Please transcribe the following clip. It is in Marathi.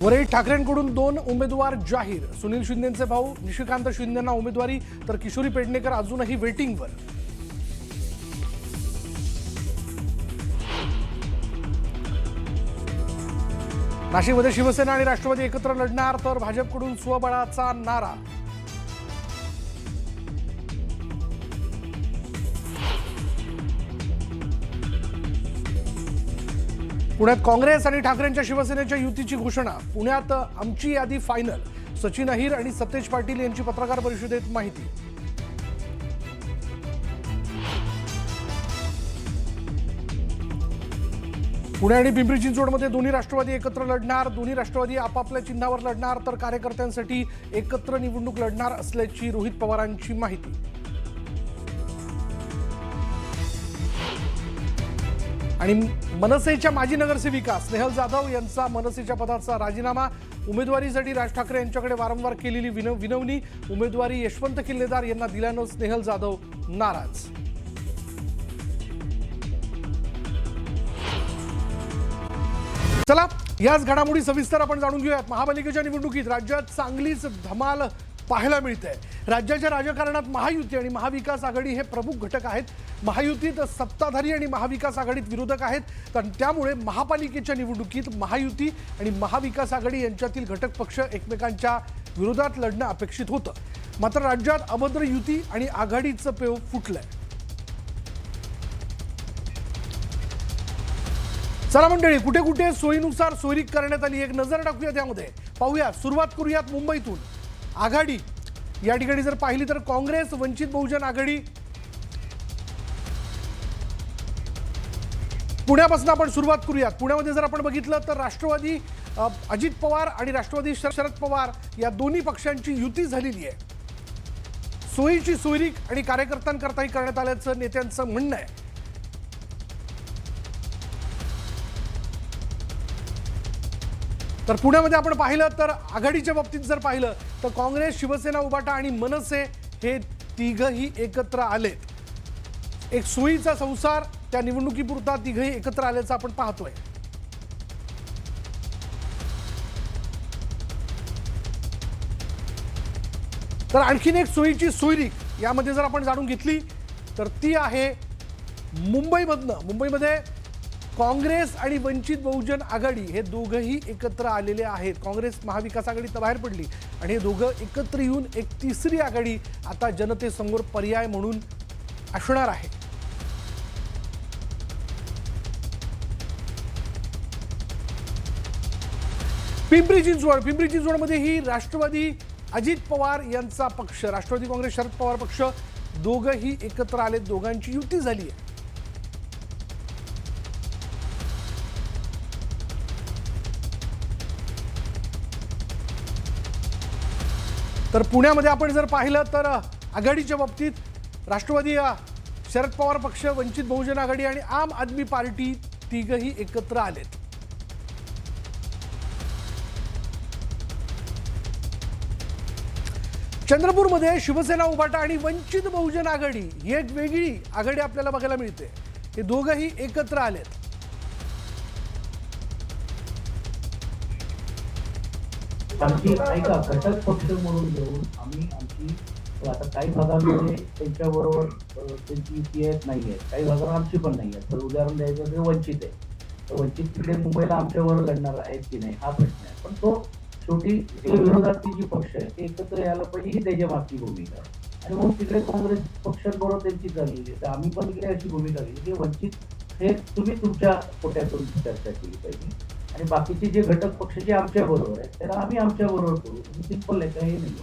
वरळी ठाकरेंकडून 2 उमेदवार जाहीर. सुनील शिंदेंचे भाऊ निशिकांत शिंदेंना उमेदवारी, तर किशोरी पेडणेकर अजूनही वेटिंगवर. नाशिकमध्ये शिवसेना आणि राष्ट्रवादी एकत्र लढणार, तर भाजपकडून स्वबळाचा नारा. पुण्यात काँग्रेस आणि ठाकरेंच्या शिवसेनेच्या युतीची घोषणा. पुण्यात आमची यादी फायनल. सचिन अहिर आणि सतेज पाटील यांची पत्रकार परिषदेत माहिती. पुणे आणि पिंपरी चिंचवडमध्ये दोन्ही राष्ट्रवादी एकत्र लढणार. दोन्ही राष्ट्रवादी आपापल्या चिन्हावर लढणार, तर कार्यकर्त्यांसाठी एकत्र निवडणूक लढणार असल्याची रोहित पवारांची माहिती. आणि मनसेच्या माजी नगरसेविका स्नेहल जाधव यांचा मनसेच्या पदाचा राजीनामा. उमेदवारीसाठी राज ठाकरे यांच्याकडे वारंवार केलेली विनवणी. उमेदवारी यशवंत किल्लेदार यांना दिल्यानं स्नेहल जाधव नाराज. चला याच घडामोडी सविस्तर आपण जाणून घेऊयात. महापालिकेच्या निवडणुकीत राज्यात चांगलीच धमाल पाहायला मिळते. राज्याच्या राजकारणात महायुती आणि महाविकास आघाडी हे प्रमुख घटक आहेत. महायुतीत सत्ताधारी आणि महाविकास आघाडीत विरोधक आहेत, तर त्यामुळे महापालिकेच्या निवडणुकीत महायुती आणि महाविकास आघाडी यांच्यातील घटक पक्ष एकमेकांच्या विरोधात लढणं अपेक्षित होतं. मात्र राज्यात अभद्र युती आणि आघाडीचं पेव फुटलंय. चला मंडळी, कुठे कुठे सोयीनुसार सोयरीक करण्यात आली एक नजर टाकूया त्यामध्ये. पाहूया, सुरुवात करूयात मुंबईतून. आघाडी या ठिकाणी जर पाहिली तर काँग्रेस, वंचित बहुजन आघाडी. पुण्यापासून आपण सुरुवात करूयात. पुण्यामध्ये जर आपण बघितलं तर राष्ट्रवादी अजित पवार आणि राष्ट्रवादी शरद पवार या दोन्ही पक्षांची युती झालेली आहे. सोयीची सोयरीक आणि कार्यकर्त्यांकरताही करण्यात आल्याचं नेत्यांचं म्हणणं आहे. तर पुण्यामध्ये आपण पाहिलं तर आघाडीच्या बाबतीत जर पाहिलं तर काँग्रेस, शिवसेना, उबाटा आणि मनसे हे तिघही एकत्र आलेत. एक सोयीचा संसार त्या निवडणुकीपुरता तिघही एकत्र आल्याचं आपण पाहतोय. तर आणखीन एक सोयीची सोयरीक यामध्ये जर आपण जाणून घेतली तर ती आहे मुंबईमधनं. मुंबईमध्ये काँग्रेस आणि वंचित बहुजन आघाडी हे दोघंही एकत्र आलेले आहेत. काँग्रेस महाविकास आघाडीत बाहेर पडली आणि हे दोघं एकत्र येऊन एक तिसरी आघाडी आता जनतेसमोर पर्याय म्हणून असणार आहे. पिंपरी चिंचवडमध्ये ही राष्ट्रवादी अजित पवार यांचा पक्ष, राष्ट्रवादी काँग्रेस शरद पवार पक्ष दोघंही एकत्र आले. दोघांची युती झाली आहे. तर पुण्यामध्ये आपण जर पाहिलं तर आघाडीच्या बाबतीत राष्ट्रवादी शरद पवार पक्ष, वंचित बहुजन आघाडी आणि आम आदमी पार्टी तिघही एकत्र आलेत. चंद्रपूरमध्ये शिवसेना, उबाटा आणि वंचित बहुजन आघाडी ही एक वेगळी आघाडी आपल्याला बघायला मिळते. हे दोघंही एकत्र आलेत. आमची ऐका, घटक पक्ष म्हणून घेऊन आम्ही आमची आता काही भागांमध्ये त्यांच्याबरोबर त्यांची युती आहेत, नाही आहेत. काही भागावर आमची पण नाही आहे. तर उदाहरण द्यायचं तर वंचित आहे. तर वंचित तिकडे मुंबईला आमच्याबरोबर लढणार आहेत की नाही हा प्रश्न आहे. पण तो शेवटी विरोधातली जी पक्ष आहे ते एकत्र यायला पाहिजे ही त्याच्या मागची भूमिका. आणि मग तिकडे काँग्रेस पक्षांबरोबर त्यांची चाललेली आहे. तर आम्ही पण इकडे अशी भूमिका घेतली की वंचित हे तुम्ही तुमच्या कोट्यातून चर्चा केली पाहिजे आणि बाकीचे जे घटक पक्ष जे आमच्या बरोबर आहेत त्याला आम्ही आमच्या बरोबर करू. सिंपल आहे, काही नाही.